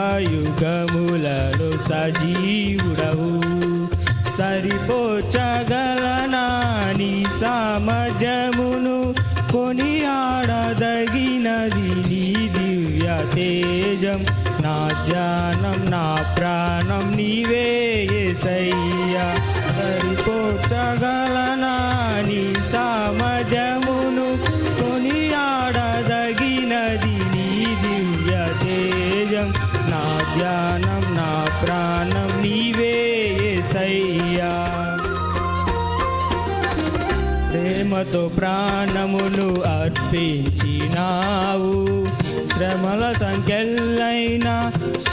సర్వయుగములలో సజీవుడవు. సరిపోచగలనా నీ సామర్థ్యమును, కొనియాడదగినది నీ దివ్య తేజం. నా ధ్యానం నా ప్రాణం నీవే యేసయ్యా. సరిపోచగలనా నీ సామర్థ్యమును, కొనియాడదగినది నీ దివ్య తేజం. నా ధ్యానం నా ప్రాణం నీవే యేసయ్యా. ప్రేమతో ప్రాణమును అర్పించినావు, శ్రమల సంఖ్యలైన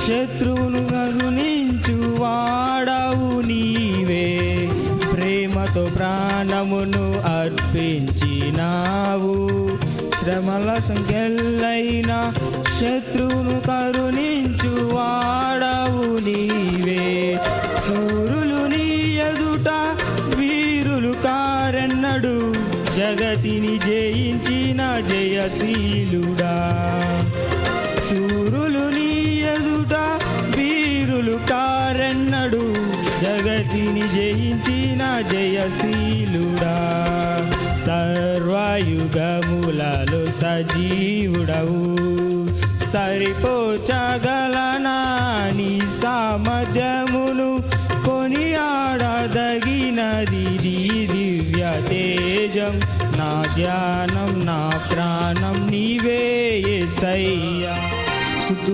శత్రువును కరుణించు వాడవు నీవే. ప్రేమతో ప్రాణమును అర్పించినావు, శ్రమల సంఖ్యలైన శత్రువును కరుణించు వాడవు నీవే. సూరులు నీ ఎదుట వీరులు కారెన్నడు, జగతిని జయించిన జయశీలుడా. సూరులు నీ ఎదుట వీరులు కారెన్నడు, జగతిని జయించిన జయశీలుడా. సర్వయుగములలో సజీవుడవు. సరిపోచగలనా నీ సామర్థ్యమును, కొనియాడదగినది నీ దివ్య తేజం. నా ధ్యానం నా ప్రాణం నీవే యేసయ్యా.